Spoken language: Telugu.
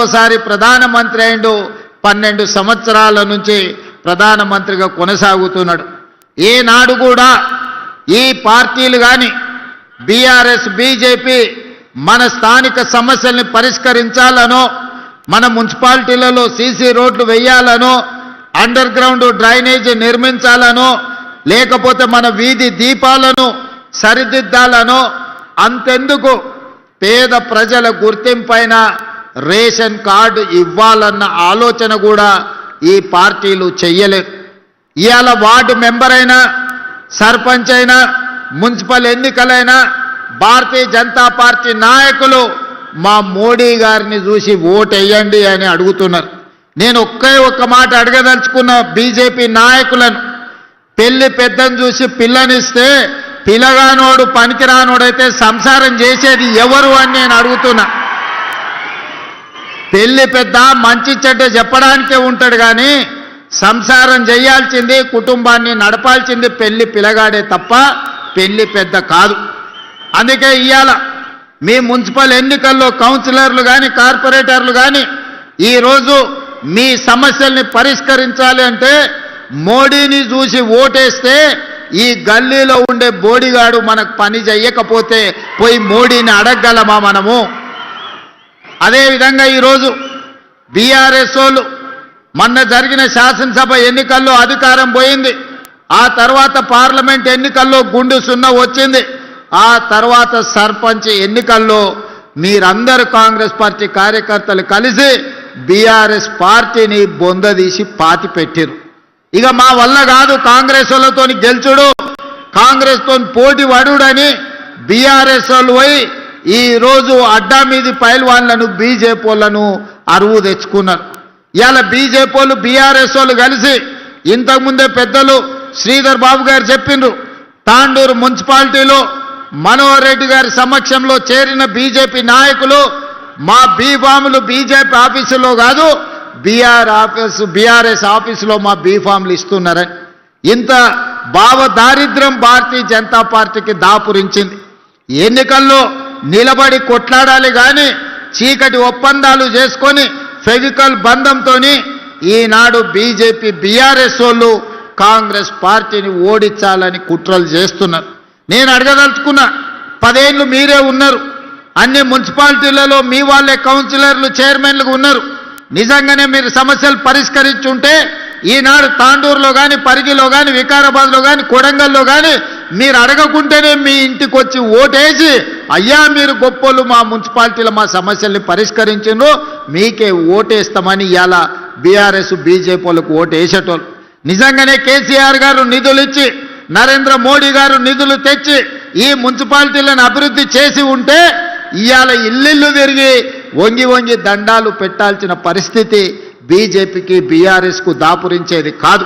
ఒకసారి ప్రధానమంత్రి అయిండు 12 సంవత్సరాల నుంచి ప్రధానమంత్రిగా కొనసాగుతున్నాడు. ఏనాడు కూడా ఈ పార్టీలు కానీ బీఆర్ఎస్ బీజేపీ మన స్థానిక సమస్యల్ని పరిష్కరించాలనో, మన మున్సిపాలిటీలలో సీసీ రోడ్లు వేయాలనో, అండర్ గ్రౌండ్ డ్రైనేజీ నిర్మించాలనో, లేకపోతే మన వీధి దీపాలను సరిదిద్దాలనో, అంతెందుకు పేద ప్రజల గుర్తింపైన రేషన్ కార్డు ఇవ్వాలన్న ఆలోచన కూడా ఈ పార్టీలు చెయ్యలేదు. ఇవాళ వార్డు మెంబర్ అయినా, సర్పంచ్ అయినా, మున్సిపల్ ఎన్నికలైనా భారతీయ జనతా పార్టీ నాయకులు మా మోడీ గారిని చూసి ఓటేయండి అని అడుగుతున్నారు. నేను ఒక్క మాట అడగదలుచుకున్న బీజేపీ నాయకులను, పెళ్లి పెద్దను చూసి పిల్లనిస్తే పిల్లగానోడు పనికిరానోడైతే సంసారం చేసేది ఎవరు అని నేను అడుగుతున్నా. పెళ్లి పెద్ద మంచి చెడ్డ చెప్పడానికే ఉంటాడు కానీ సంసారం చేయాల్సింది, కుటుంబాన్ని నడపాల్సింది పెళ్లి పిల్లగాడే తప్ప పెళ్లి పెద్ద కాదు. అందుకే ఇవాళ మీ మున్సిపల్ ఎన్నికల్లో కౌన్సిలర్లు కానీ కార్పొరేటర్లు కానీ ఈరోజు మీ సమస్యల్ని పరిష్కరించాలి అంటే మోడీని చూసి ఓటేస్తే ఈ గల్లీలో ఉండే బోడిగాడు మనకు పని చెయ్యకపోతే పోయి మోడీని అడగగలమా మనము? అదేవిధంగా ఈరోజు బీఆర్ఎస్ వాళ్ళు మొన్న జరిగిన శాసనసభ ఎన్నికల్లో అధికారం పోయింది. ఆ తర్వాత పార్లమెంట్ ఎన్నికల్లో గుండు సున్నా వచ్చింది. ఆ తర్వాత సర్పంచ్ ఎన్నికల్లో మీరందరూ కాంగ్రెస్ పార్టీ కార్యకర్తలు కలిసి బీఆర్ఎస్ పార్టీని బొందదీసి పాతి పెట్టారు. ఇక మా వల్ల కాదు కాంగ్రెస్ వాళ్ళతో గెలుచుడు, కాంగ్రెస్తో పోటీ పడుడని బీఆర్ఎస్ వాళ్ళు పోయి ఈరోజు అడ్డా మీది పైల్వాన్లను బీజేపీ వాళ్ళను అరువు తెచ్చుకున్నారు. ఇవాళ బీజేపీ వాళ్ళు బీఆర్ఎస్ వాళ్ళు కలిసి ఇంతకుముందే పెద్దలు శ్రీధర్ బాబు గారు చెప్పిండ్రు, తాండూరు మున్సిపాలిటీలో మనోహర్ రెడ్డి గారి సమక్షంలో చేరిన బీజేపీ నాయకులు మా బీఫాములు బీజేపీ ఆఫీసులో కాదు బీఆర్ఎస్ ఆఫీసులో మా బీఫాములు ఇస్తున్నారని. ఇంత భావ దారిద్ర్యం భారతీయ జనతా పార్టీకి దాపురించింది. ఎన్నికల్లో నిలబడి కొట్లాడాలి కానీ చీకటి ఒప్పందాలు చేసుకొని ఫెవికల్ బంధంతో ఈనాడు బీజేపీ బీఆర్ఎస్ వాళ్ళు కాంగ్రెస్ పార్టీని ఓడించాలని కుట్రలు చేస్తున్నారు. నేను అడగదలుచుకున్నా, 10 ఏళ్ళు మీరే ఉన్నారు, అన్ని మున్సిపాలిటీలలో మీ వాళ్ళే కౌన్సిలర్లు చైర్మన్లు ఉన్నారు. నిజంగానే మీరు సమస్యలు పరిష్కరించుంటే ఈనాడు తాండూరులో కానీ, పరిగిలో కానీ, వికారాబాద్లో కానీ, కొడంగల్లో కానీ మీరు అడగకుంటేనే మీ ఇంటికి వచ్చి ఓటేసి అయ్యా మీరు గొప్పోళ్ళు, మా మున్సిపాలిటీలో మా సమస్యల్ని పరిష్కరించిండ్రు, మీకే ఓటేస్తామని ఇవాళ బీఆర్ఎస్ బీజేపీ వాళ్ళకు ఓటేసేటోళ్ళు. నిజంగానే కేసీఆర్ గారు నిధులు ఇచ్చి, నరేంద్ర మోడీ గారు నిధులు తెచ్చి ఈ మున్సిపాలిటీలను అభివృద్ధి చేసి ఉంటే ఇవాళ ఇల్లు తిరిగి వంగి దండాలు పెట్టాల్సిన పరిస్థితి బీజేపీకి బీఆర్ఎస్కు దాపురించేది కాదు.